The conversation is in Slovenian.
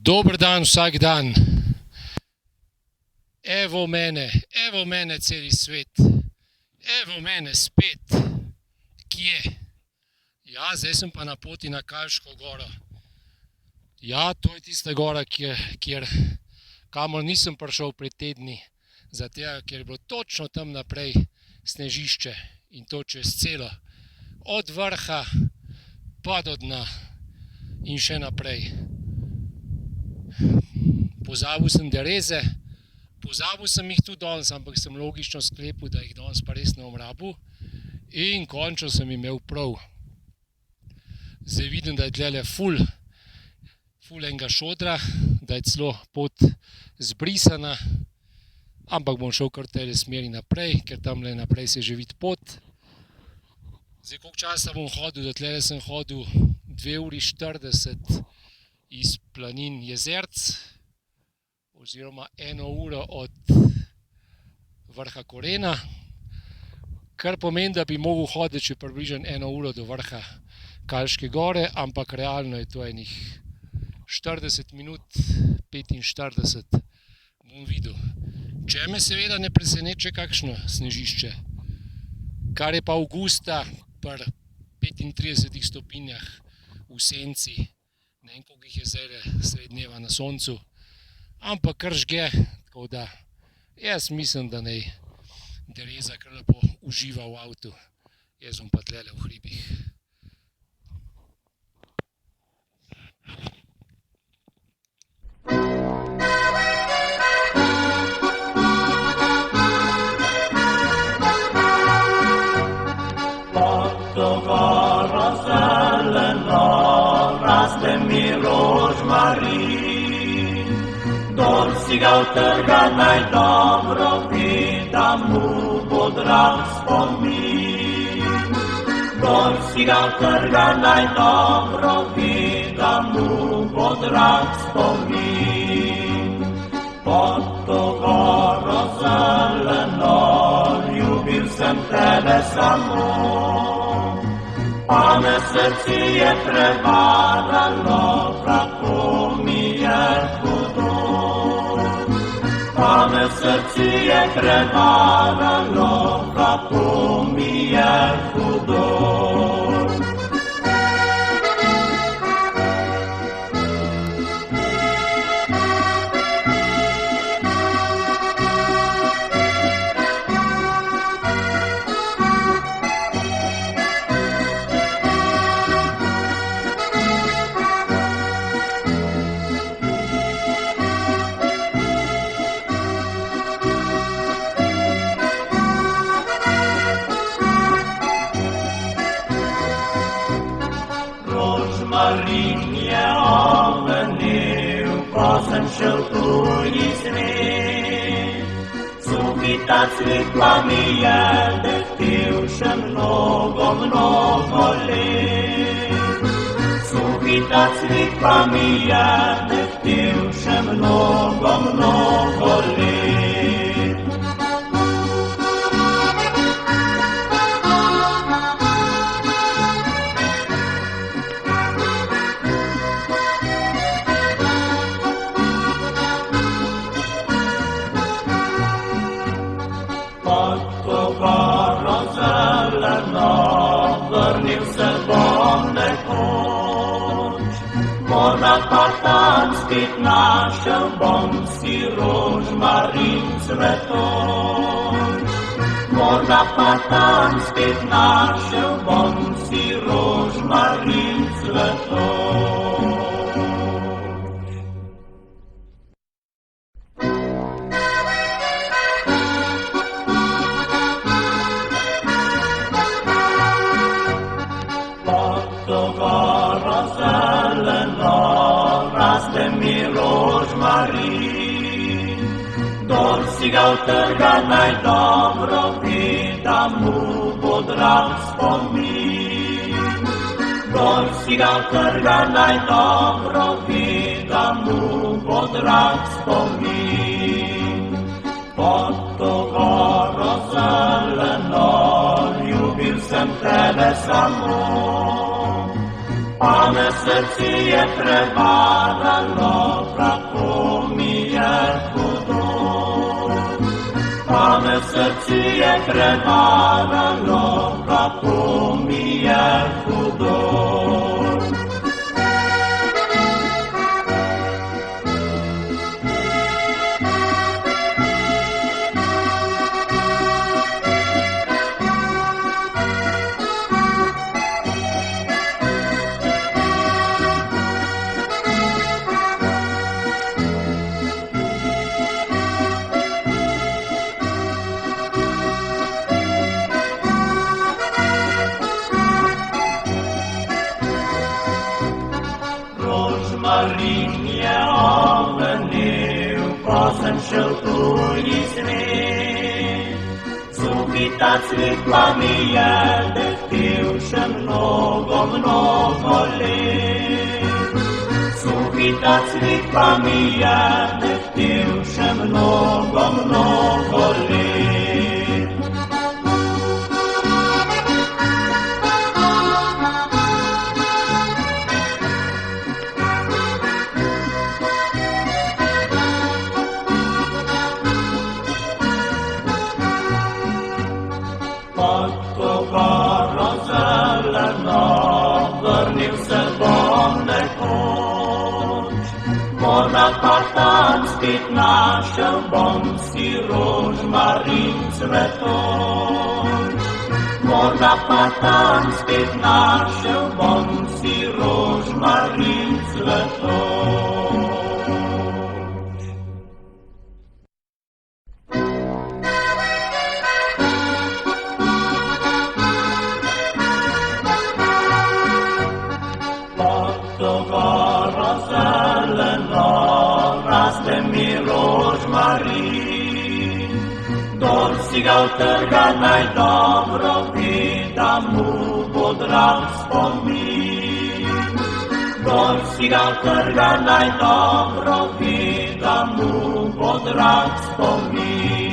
Dober dan vsak dan. Evo mene celi svet. Evo mene spet. Kje? Ja, zdaj sem pa na poti na Kalško goro. Ja, to je tista gora, kamor nisem prišel pred tedni, zato ker je bilo točno tam naprej snežišče in to čez celo. Od vrha pa do dna in še naprej. Pozabil sem dereze, pozabil sem jih tudi danes, ampak sem logično sklepil, da jih danes pa res ne bom rabil in končno sem imel prav. Zdaj vidim, da je tlele ful enega šodra, da je celo pot zbrisana, ampak bom šel kar tele smeri naprej, ker tamle naprej se že vidi pot. Zdaj, koliko časa bom hodil, do tlele sem hodil 2 uri 40 iz planin Jezerc, oziroma 1 uro od vrha Korena, kar pomeni, da bi mogel hoditi še približno 1 uro do vrha Kalške gore, ampak realno je to enih 40 minut, 45 bom videl. Če me seveda ne preseneče kakšno snežišče, kar je pa avgusta pri 35 stopinjah v senci, ne vem, koliko jih je zdaj sred dneva na soncu, ampak kar žge, tako da jaz mislim, da naj dereza kar lepo uživa v avtu. Jaz bom pa tlele v hribih. Raste mi rožmarin, dol si ga utrga naj dobro vidi, da mu bo drag spomin. Dol si ga utrga naj dobro vidi, da mu bo drag spomin. Pod to goro zeleno ljubil sem tebe samo, pa me srce je prevaralo, kako mi je hudo. Pa me srce je prevaralo, kako mi je hudo. Rožmarin je ovenil, ko sem šel tuji svet. Suhita cvetla mi je dehtil še mnogo let. Suhita cvetla mi je dehtil še mnogo let. Vrnil se bom nekoč, morda pa tam spet našel bom si rožmarin cvetoč. Morda pa tam spet našel bom si rožmarin cvetoč. Raste mi rožmarin, dol si ga utrga naj dobro vidi, da mu bo drag spomin. Dol si ga utrga naj dobro vidi, da mu bo drag spomin. Pod to goro zeleno ljubil sem tebe samo, pa me srce je prevaralo, me v srcu je prevaralo, kako mi je hudo. Rožmarin je ovenil, ko sem šel tuji svet. Suhita cvetla mi je dehtil še mnogo, mnogo let. Suhita cvetla mi je dehtil še mnogo, mnogo let. Pod to goro zeleno, vrnil se bom nekoč. Morda pa tam spet našel bom si rožmarin cvetoč. Morda pa tam spet našel bom si rožmarin cvetoč. To goro zeleno, raste mi rožmarin. Kdor si ga utrga, naj dobro ve, da mu bo drag spomin. Kdor si ga utrga, naj dobro ve, da mu bo drag spomin.